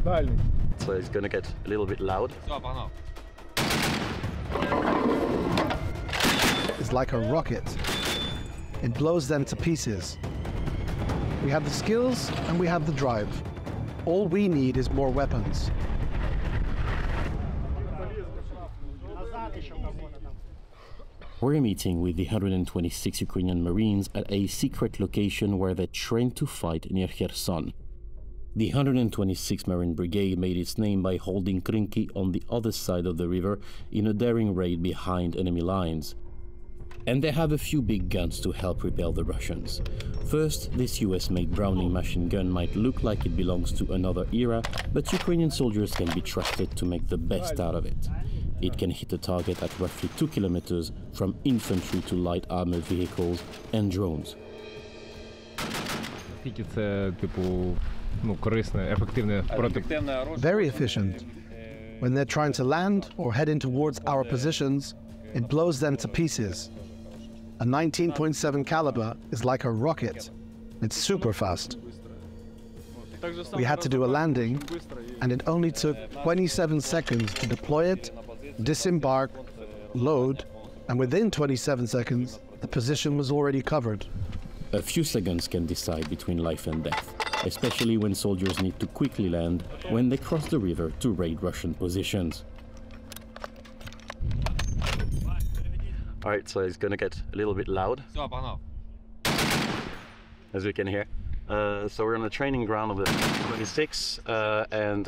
So it's gonna get a little bit loud. It's like a rocket. It blows them to pieces. We have the skills and we have the drive. All we need is more weapons. We're meeting with the 126 Ukrainian Marines at a secret location where they trained to fight near Kherson. The 126th Marine Brigade made its name by holding Krinky on the other side of the river in a daring raid behind enemy lines. And they have a few big guns to help repel the Russians. First, this US-made Browning machine gun might look like it belongs to another era, but Ukrainian soldiers can be trusted to make the best out of it. It can hit a target at roughly 2 kilometers from infantry to light armored vehicles and drones. Very efficient. When they're trying to land or heading towards our positions, it blows them to pieces. A 19.7 caliber is like a rocket. It's super fast. We had to do a landing, and it only took 27 seconds to deploy it, disembark, load, and within 27 seconds, the position was already covered. A few seconds can decide between life and death, especially when soldiers need to quickly land when they cross the river to raid Russian positions. Alright, so it's gonna get a little bit loud, as we can hear. So we're on the training ground of the 26, and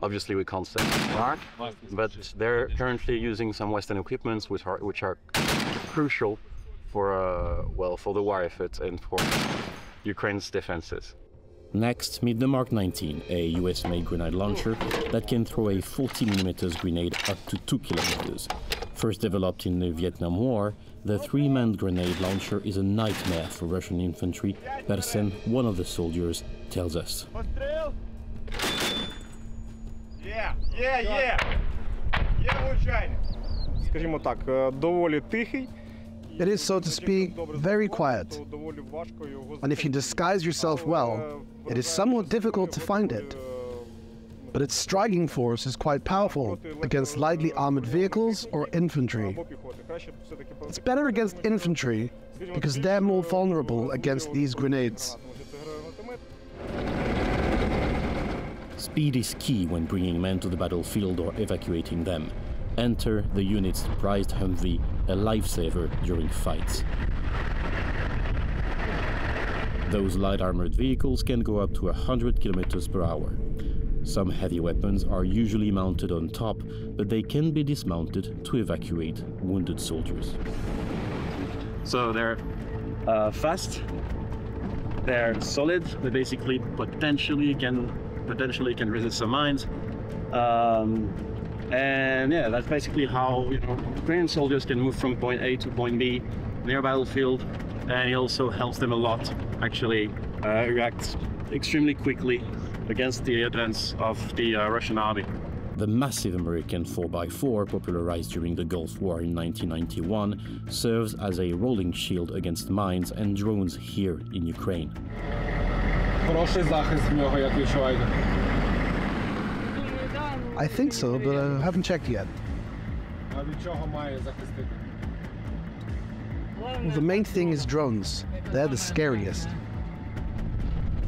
obviously we can't say mark, but they're currently using some Western equipments which are crucial for well, for the war effort and for Ukraine's defenses. Next, meet the Mark 19, a US-made grenade launcher that can throw a 40mm grenade up to 2 kilometers. First developed in the Vietnam War, the 3-man grenade launcher is a nightmare for Russian infantry, Kherson, one of the soldiers, tells us. It is, so to speak, very quiet. And if you disguise yourself well, it is somewhat difficult to find it. But its striking force is quite powerful against lightly armored vehicles or infantry. It's better against infantry because they're more vulnerable against these grenades. Speed is key when bringing men to the battlefield or evacuating them. Enter the unit's prized Humvee, a lifesaver during fights. Those light armored vehicles can go up to 100 kilometers per hour. Some heavy weapons are usually mounted on top, but they can be dismounted to evacuate wounded soldiers. So they're fast, they're solid, they basically potentially can resist some mines. And yeah, that's basically how Ukrainian soldiers can move from point A to point B near a battlefield, and it also helps them a lot actually react extremely quickly against the advance of the Russian army. The massive American 4x4, popularized during the Gulf War in 1991, serves as a rolling shield against mines and drones here in Ukraine. I think so, but I haven't checked yet. Well, the main thing is drones. They're the scariest.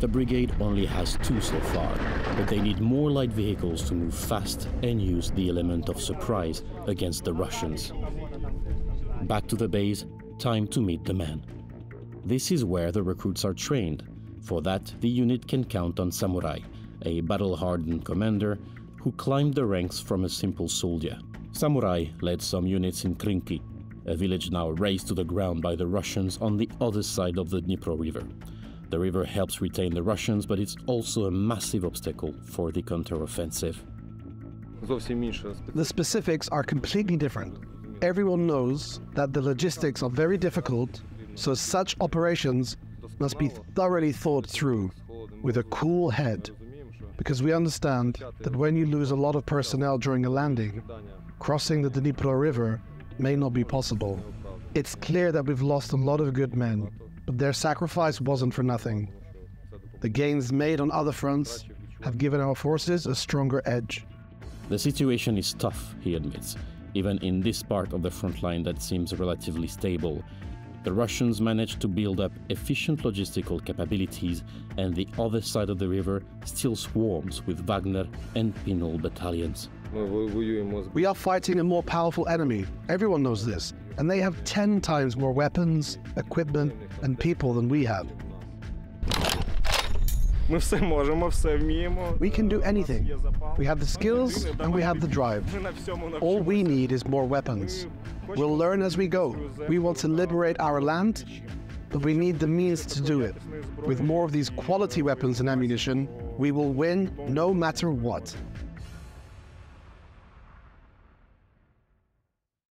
The brigade only has 2 so far, but they need more light vehicles to move fast and use the element of surprise against the Russians. Back to the base, time to meet the men. This is where the recruits are trained. For that, the unit can count on Samurai, a battle-hardened commander who climbed the ranks from a simple soldier. Samurai led some units in Krinky, a village now razed to the ground by the Russians on the other side of the Dnipro River. The river helps retain the Russians, but it's also a massive obstacle for the counter-offensive. The specifics are completely different. Everyone knows that the logistics are very difficult, so such operations must be thoroughly thought through with a cool head. Because we understand that when you lose a lot of personnel during a landing, crossing the Dnipro River may not be possible. It's clear that we've lost a lot of good men, but their sacrifice wasn't for nothing. The gains made on other fronts have given our forces a stronger edge. The situation is tough, he admits, even in this part of the front line that seems relatively stable. The Russians managed to build up efficient logistical capabilities, and the other side of the river still swarms with Wagner and Pinel battalions. We are fighting a more powerful enemy, everyone knows this, and they have 10 times more weapons, equipment, and people than we have. We can do anything. We have the skills and we have the drive. All we need is more weapons. We'll learn as we go. We want to liberate our land, but we need the means to do it. With more of these quality weapons and ammunition, we will win no matter what.